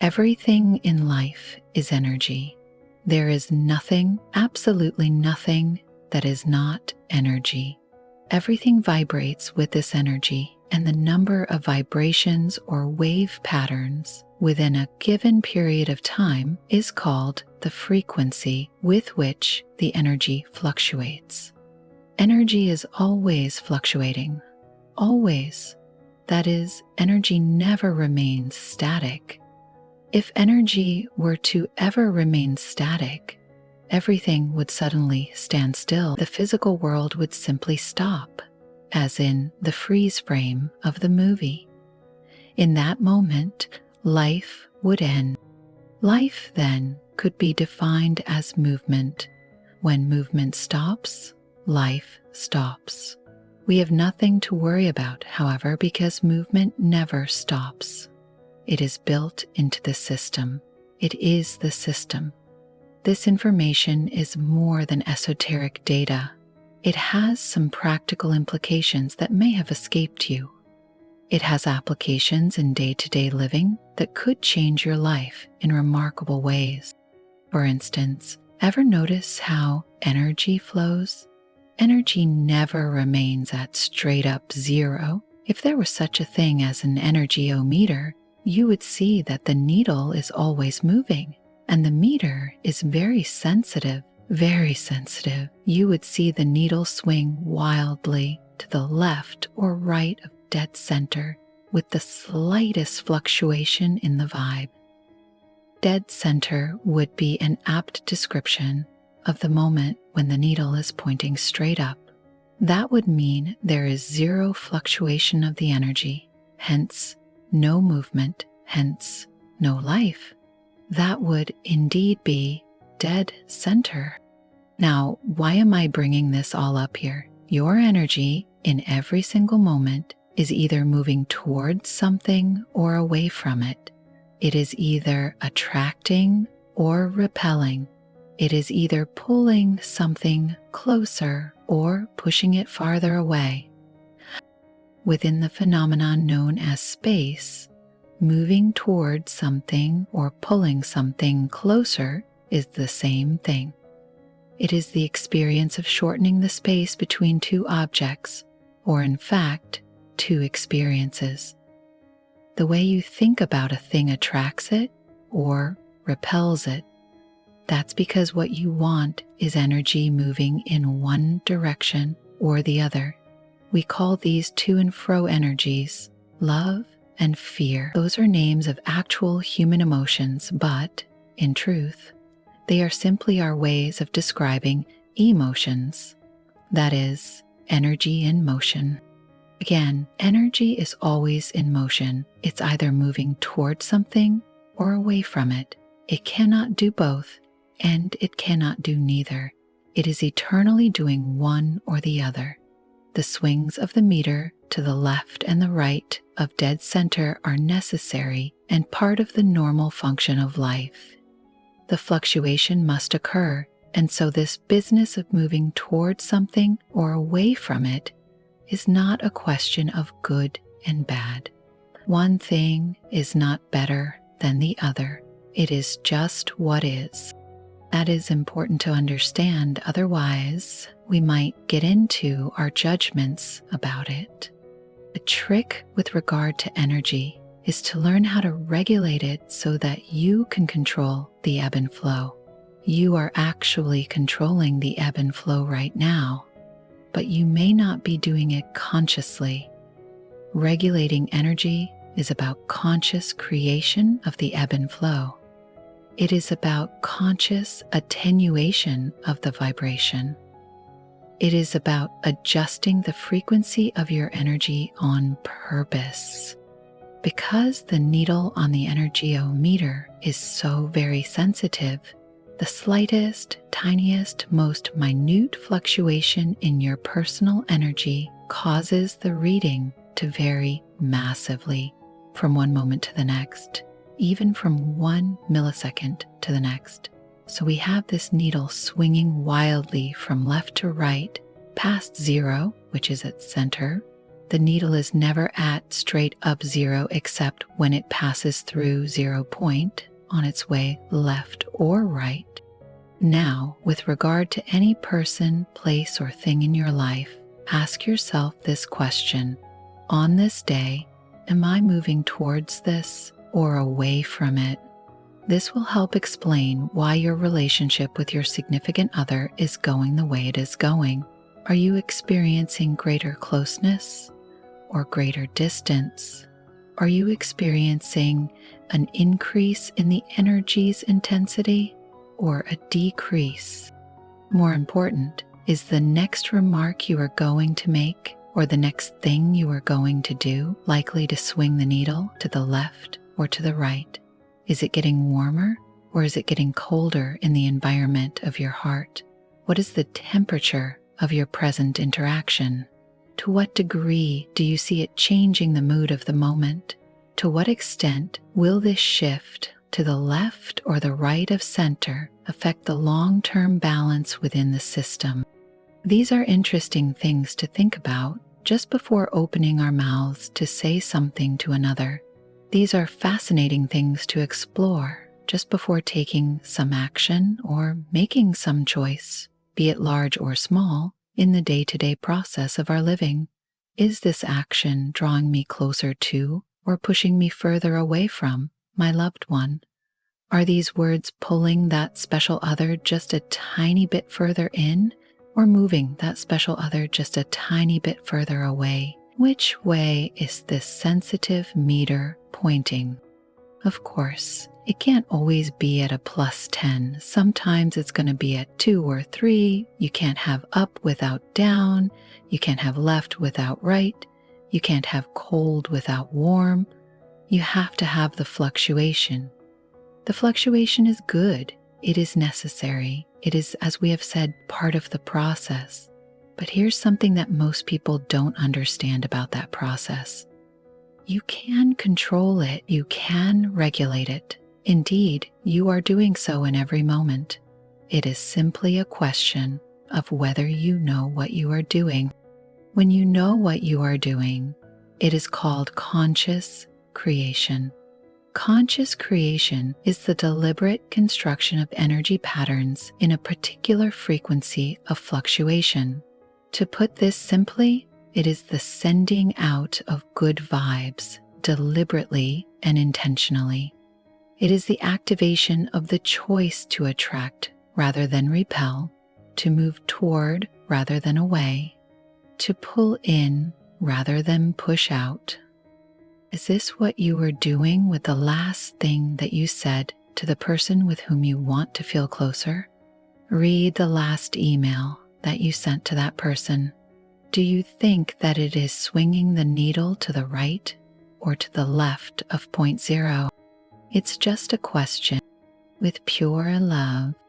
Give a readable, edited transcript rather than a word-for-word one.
Everything in life is energy. There is nothing, absolutely nothing, that is not energy. Everything vibrates with this energy, and the number of vibrations or wave patterns within a given period of time is called the frequency with which the energy fluctuates. Energy is always fluctuating. Always. That is, energy never remains static. If energy were to ever remain static, everything would suddenly stand still. The physical world would simply stop, as in the freeze frame of the movie. In that moment, life would end. Life then could be defined as movement. When movement stops, life stops. We have nothing to worry about, however, because movement never stops. It is built into the system. It is the system. This information is more than esoteric data. It has some practical implications that may have escaped you. It has applications in day-to-day living that could change your life in remarkable ways. For instance, ever notice how energy flows? Energy never remains at straight-up zero. If there was such a thing as an energy-o-meter, you would see that the needle is always moving, and the meter is very sensitive, very sensitive. You would see the needle swing wildly to the left or right of dead center with the slightest fluctuation in the vibe. Dead center would be an apt description of the moment when the needle is pointing straight up. That would mean there is zero fluctuation of the energy, hence no movement, hence no life. That would indeed be dead center. Now, why am I bringing this all up here? Your energy in every single moment is either moving towards something or away from it. It is either attracting or repelling. It is either pulling something closer or pushing it farther away. Within the phenomenon known as space, moving towards something or pulling something closer is the same thing. It is the experience of shortening the space between two objects, or in fact, two experiences. The way you think about a thing attracts it or repels it. That's because what you want is energy moving in one direction or the other. We call these to and fro energies love and fear. Those are names of actual human emotions, but, in truth, they are simply our ways of describing emotions. That is, energy in motion. Again, energy is always in motion. It's either moving towards something or away from it. It cannot do both, and it cannot do neither. It is eternally doing one or the other. The swings of the meter to the left and the right of dead center are necessary and part of the normal function of life. The fluctuation must occur, and so this business of moving towards something or away from it is not a question of good and bad. One thing is not better than the other. It is just what is. That is important to understand, otherwise we might get into our judgments about it. The trick with regard to energy is to learn how to regulate it so that you can control the ebb and flow. You are actually controlling the ebb and flow right now, but you may not be doing it consciously. Regulating energy is about conscious creation of the ebb and flow. It is about conscious attenuation of the vibration. It is about adjusting the frequency of your energy on purpose. Because the needle on the energyometer is so very sensitive, the slightest, tiniest, most minute fluctuation in your personal energy causes the reading to vary massively from one moment to the next, even from 1 millisecond to the next. So we have this needle swinging wildly from left to right, past zero, which is at center, The needle is never at straight up zero except when it passes through 0 point on its way left or right. Now, with regard to any person, place, or thing in your life, ask yourself this question. On this day, am I moving towards this or away from it? This will help explain why your relationship with your significant other is going the way it is going. Are you experiencing greater closeness or greater distance? Are you experiencing an increase in the energy's intensity or a decrease? More important, is the next remark you are going to make or the next thing you are going to do likely to swing the needle to the left or to the right? Is it getting warmer or is it getting colder in the environment of your heart? What is the temperature of your present interaction? To what degree do you see it changing the mood of the moment? To what extent will this shift to the left or the right of center affect the long-term balance within the system? These are interesting things to think about just before opening our mouths to say something to another. These are fascinating things to explore just before taking some action or making some choice, be it large or small, in the day-to-day process of our living. Is this action drawing me closer to or pushing me further away from my loved one? Are these words pulling that special other just a tiny bit further in or moving that special other just a tiny bit further away? Which way is this sensitive meter pointing? Of course, it can't always be at a +10. Sometimes it's going to be at 2 or 3. You can't have up without down. You can't have left without right. You can't have cold without warm. You have to have the fluctuation. The fluctuation is good. It is necessary. It is, as we have said, part of the process. But here's something that most people don't understand about that process. You can control it. You can regulate it. Indeed, you are doing so in every moment. It is simply a question of whether you know what you are doing. When you know what you are doing, it is called conscious creation. Conscious creation is the deliberate construction of energy patterns in a particular frequency of fluctuation. To put this simply, it is the sending out of good vibes deliberately and intentionally. It is the activation of the choice to attract rather than repel, to move toward rather than away, to pull in rather than push out. Is this what you were doing with the last thing that you said to the person with whom you want to feel closer? Read the last email that you sent to that person. Do you think that it is swinging the needle to the right or to the left of point zero? It's just a question with pure love